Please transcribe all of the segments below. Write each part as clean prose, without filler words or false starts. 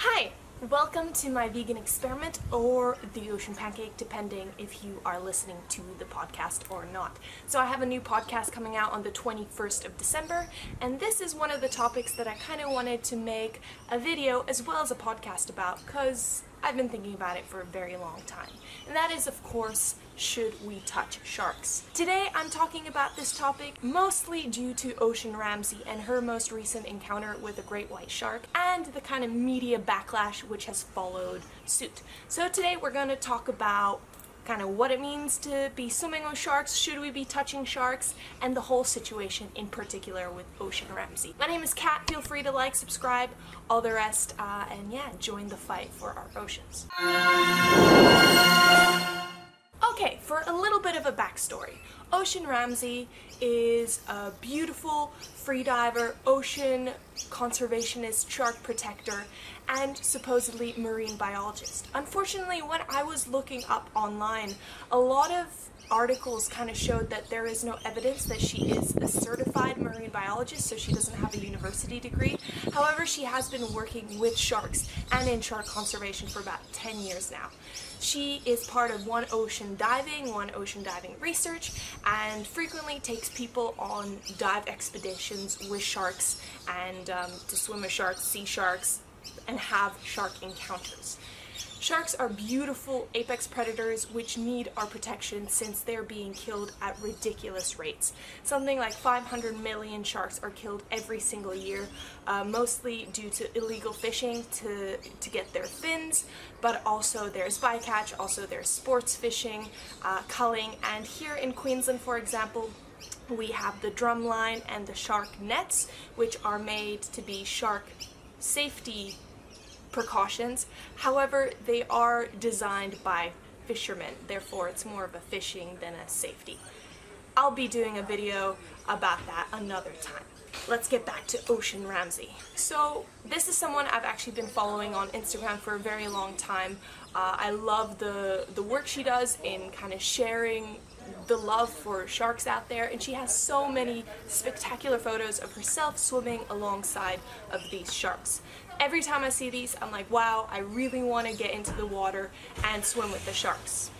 Hi! Welcome to my vegan experiment, or the ocean pancake, depending if you are listening to the podcast or not. So I have a new podcast coming out on the 21st of December, and this is one of the topics that I kind of wanted to make a video as well as a podcast about, because I've been thinking about it for a very long time. And that is, of course, should we touch sharks? Today I'm talking about this topic mostly due to Ocean Ramsay and her most recent encounter with a great white shark and the kind of media backlash which has followed suit. So today we're going to talk about kind of what it means to be swimming with sharks, should we be touching sharks, and the whole situation in particular with Ocean Ramsay. My name is Kat, feel free to like, subscribe, all the rest, and yeah, join the fight for our oceans. Okay, for a little bit of a backstory. Ocean Ramsay is a beautiful freediver, ocean conservationist, shark protector, and supposedly marine biologist. Unfortunately, when I was looking up online, a lot of articles kind of showed that there is no evidence that she is a certified marine biologist, so she doesn't have a university degree. However, she has been working with sharks and in shark conservation for about 10 years now. She is part of One Ocean Diving Research, and frequently takes people on dive expeditions with sharks and to swim with sharks, see sharks, and have shark encounters. Sharks are beautiful apex predators which need our protection since they're being killed at ridiculous rates. Something like 500 million sharks are killed every single year, mostly due to illegal fishing to get their fins, but also there's bycatch, also there's sports fishing, culling, and here in Queensland, for example, we have the drumline and the shark nets, which are made to be shark safety precautions. However, they are designed by fishermen, therefore it's more of a fishing than a safety. I'll be doing a video about that another time. Let's get back to Ocean Ramsay. So this is someone I've actually been following on Instagram for a very long time. I love the work she does in kind of sharing the love for sharks out there, and she has so many spectacular photos of herself swimming alongside of these sharks. Every time I see these, I'm like, wow, I really want to get into the water and swim with the sharks.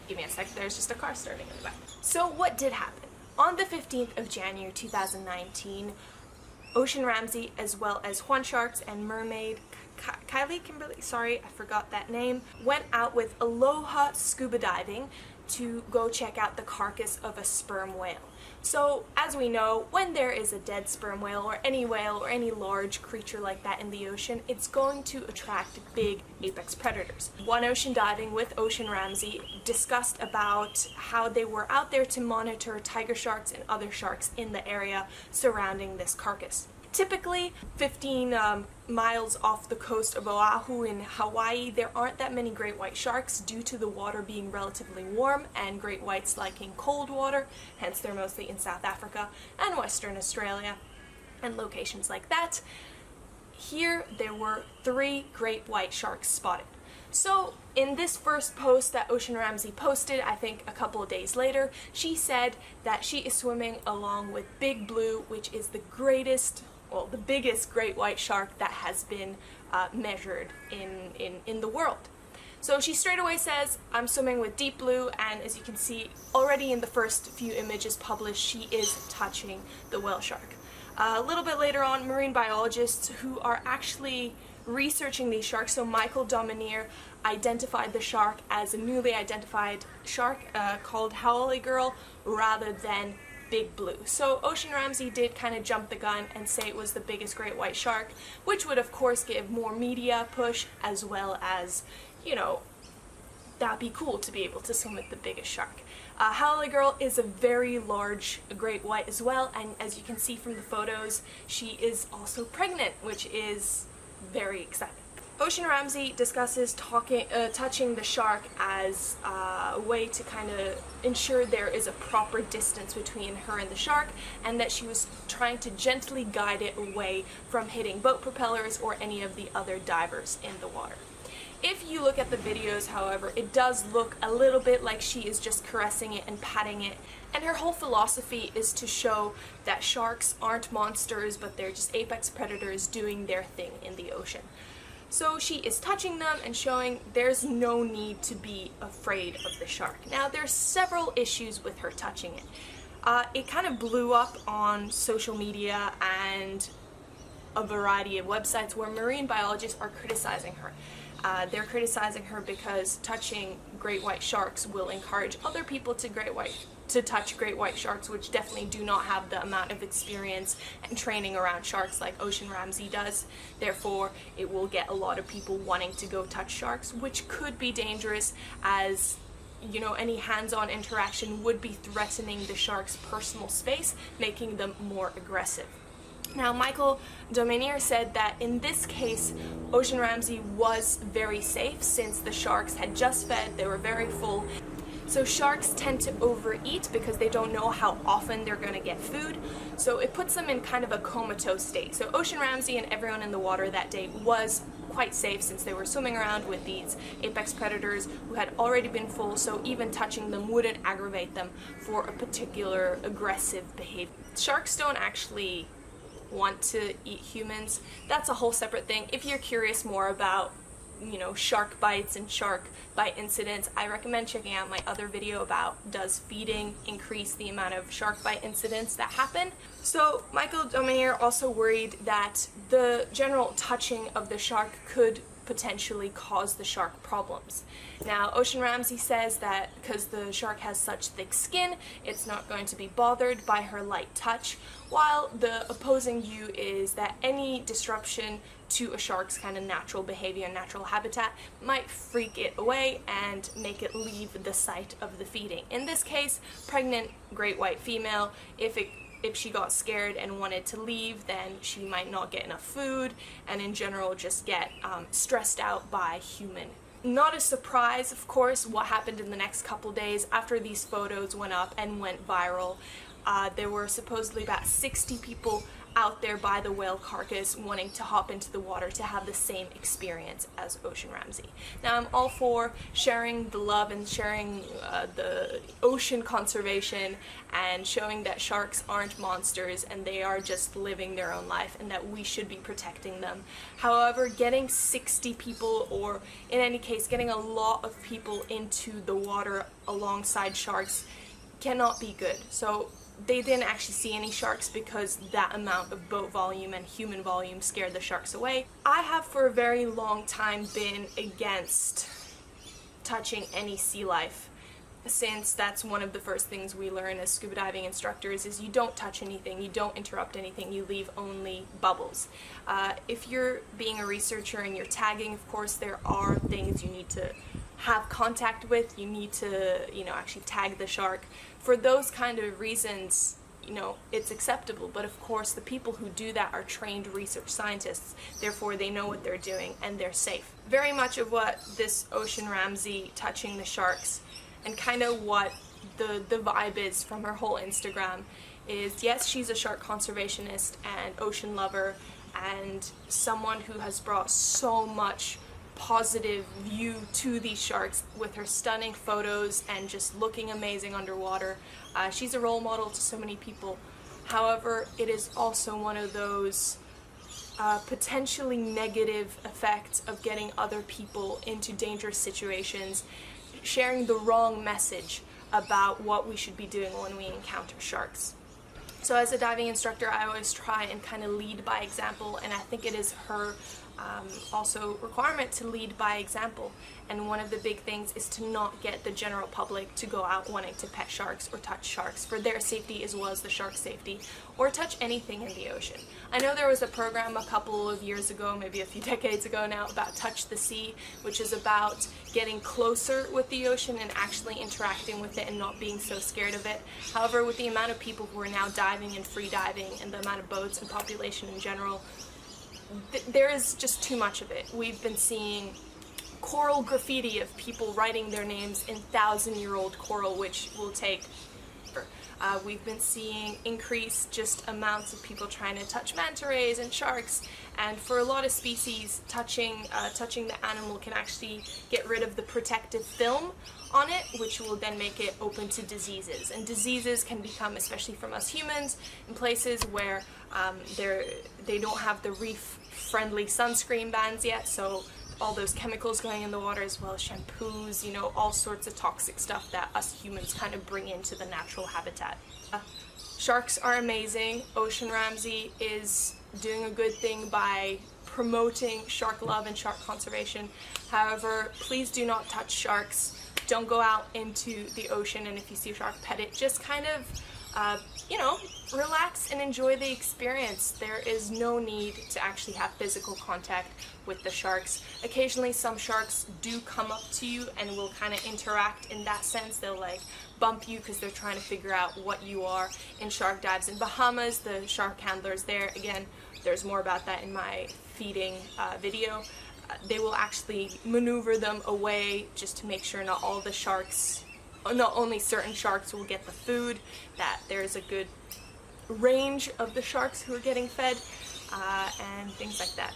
Give me a sec, there's just a car starting in the back. So what did happen? On the 15th of January 2019, Ocean Ramsay, as well as Juan Sharks and mermaid Kimberly, sorry, I forgot that name, went out with Aloha scuba diving to go check out the carcass of a sperm whale. So, as we know, when there is a dead sperm whale or any large creature like that in the ocean, it's going to attract big apex predators. One Ocean Diving with Ocean Ramsay discussed about how they were out there to monitor tiger sharks and other sharks in the area surrounding this carcass. Typically, 15 miles off the coast of Oahu in Hawaii, there aren't that many great white sharks due to the water being relatively warm and great whites liking cold water, hence they're mostly in South Africa and Western Australia and locations like that. Here there were 3 great white sharks spotted. So in this first post that Ocean Ramsay posted, I think a couple of days later, she said that she is swimming along with Big Blue, which is the biggest great white shark that has been measured in the world. So she straight away says, I'm swimming with Deep Blue, and as you can see already in the first few images published, she is touching the whale shark. A little bit later on, marine biologists who are actually researching these sharks, so Michael Domineer identified the shark as a newly identified shark called Howley Girl rather than Big Blue. So Ocean Ramsay did kind of jump the gun and say it was the biggest great white shark, which would of course give more media push, as well as, you know, that'd be cool to be able to swim with the biggest shark. Howley Girl is a very large great white as well, and as you can see from the photos, she is also pregnant, which is very exciting. Ocean Ramsay discusses touching the shark as a way to kind of ensure there is a proper distance between her and the shark, and that she was trying to gently guide it away from hitting boat propellers or any of the other divers in the water. If you look at the videos, however, it does look a little bit like she is just caressing it and patting it, and her whole philosophy is to show that sharks aren't monsters, but they're just apex predators doing their thing in the ocean. So she is touching them and showing there's no need to be afraid of the shark. Now there's several issues with her touching it. It kind of blew up on social media and a variety of websites where marine biologists are criticizing her. They're criticizing her because touching great white sharks will encourage other people to touch great white sharks, which definitely do not have the amount of experience and training around sharks like Ocean Ramsay does. Therefore, it will get a lot of people wanting to go touch sharks, which could be dangerous, as you know, any hands-on interaction would be threatening the shark's personal space, making them more aggressive. Now, Michael Dominier said that in this case, Ocean Ramsay was very safe since the sharks had just fed, they were very full. So sharks tend to overeat because they don't know how often they're going to get food, so it puts them in kind of a comatose state. So Ocean Ramsay and everyone in the water that day was quite safe since they were swimming around with these apex predators who had already been full, so even touching them wouldn't aggravate them for a particular aggressive behavior. Sharks don't actually want to eat humans. That's a whole separate thing. If you're curious more about, you know, shark bites and shark bite incidents, I recommend checking out my other video about does feeding increase the amount of shark bite incidents that happen. So Michael Dominier also worried that the general touching of the shark could potentially cause the shark problems. Now, Ocean Ramsay says that because the shark has such thick skin, it's not going to be bothered by her light touch, while the opposing view is that any disruption to a shark's kind of natural behavior and natural habitat might freak it away and make it leave the site of the feeding. In this case, pregnant great white female, if she got scared and wanted to leave, then she might not get enough food and in general just get stressed out by human. Not a surprise, of course, what happened in the next couple days after these photos went up and went viral. There were supposedly about 60 people out there by the whale carcass wanting to hop into the water to have the same experience as Ocean Ramsay. Now, I'm all for sharing the love and sharing the ocean conservation and showing that sharks aren't monsters and they are just living their own life and that we should be protecting them. However, getting 60 people, or in any case getting a lot of people into the water alongside sharks, cannot be good. So they didn't actually see any sharks because that amount of boat volume and human volume scared the sharks away. I have for a very long time been against touching any sea life, since that's one of the first things we learn as scuba diving instructors is you don't touch anything, you don't interrupt anything, you leave only bubbles. If you're being a researcher and you're tagging, of course there are things you need to have contact with, you need to, you know, actually tag the shark. For those kind of reasons, you know, it's acceptable, but of course the people who do that are trained research scientists, therefore they know what they're doing and they're safe. Very much of what this Ocean Ramsay touching the sharks and kind of what the vibe is from her whole Instagram is, yes, she's a shark conservationist and ocean lover and someone who has brought so much positive view to these sharks with her stunning photos and just looking amazing underwater. She's a role model to so many people. However, it is also one of those potentially negative effects of getting other people into dangerous situations, sharing the wrong message about what we should be doing when we encounter sharks. So as a diving instructor, I always try and kind of lead by example, and I think it is her also requirement to lead by example. And one of the big things is to not get the general public to go out wanting to pet sharks or touch sharks for their safety as well as the shark's safety, or touch anything in the ocean. I know there was a program a couple of years ago, maybe a few decades ago now, about Touch the Sea, which is about getting closer with the ocean and actually interacting with it and not being so scared of it. However, with the amount of people who are now diving and free diving and the amount of boats and population in general, there is just too much of it. We've been seeing coral graffiti of people writing their names in 1,000-year-old coral, which will take we've been seeing increased just amounts of people trying to touch manta rays and sharks, and for a lot of species, touching the animal can actually get rid of the protective film on it, which will then make it open to diseases. And diseases can become, especially from us humans, in places where they don't have the reef friendly sunscreen bans yet, so all those chemicals going in the water, as well as shampoos, you know, all sorts of toxic stuff that us humans kind of bring into the natural habitat. Sharks are amazing. Ocean Ramsay is doing a good thing by promoting shark love and shark conservation. However, please do not touch sharks. Don't go out into the ocean, and if you see a shark, pet it. Just kind of, you know, relax and enjoy the experience. There is no need to actually have physical contact with the sharks. Occasionally some sharks do come up to you and will kind of interact in that sense. They'll like bump you because they're trying to figure out what you are. In shark dives in Bahamas, the shark handlers there, again, there's more about that in my feeding video. They will actually maneuver them away just to make sure not all the sharks, not only certain sharks will get the food, that there's a good range of the sharks who are getting fed, and things like that.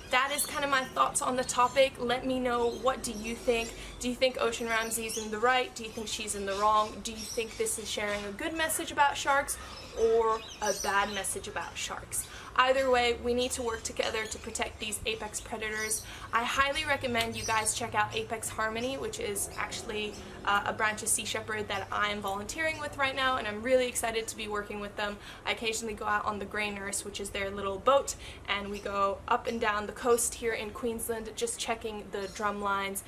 That is kind of my thoughts on the topic. Let me know, what do you think? Do you think Ocean Ramsay's in the right? Do you think she's in the wrong? Do you think this is sharing a good message about sharks or a bad message about sharks? Either way, we need to work together to protect these apex predators. I highly recommend you guys check out Apex Harmony, which is actually a branch of Sea Shepherd that I'm volunteering with right now, and I'm really excited to be working with them. I occasionally go out on the Grey Nurse, which is their little boat, and we go up and down the coast here in Queensland just checking the drum lines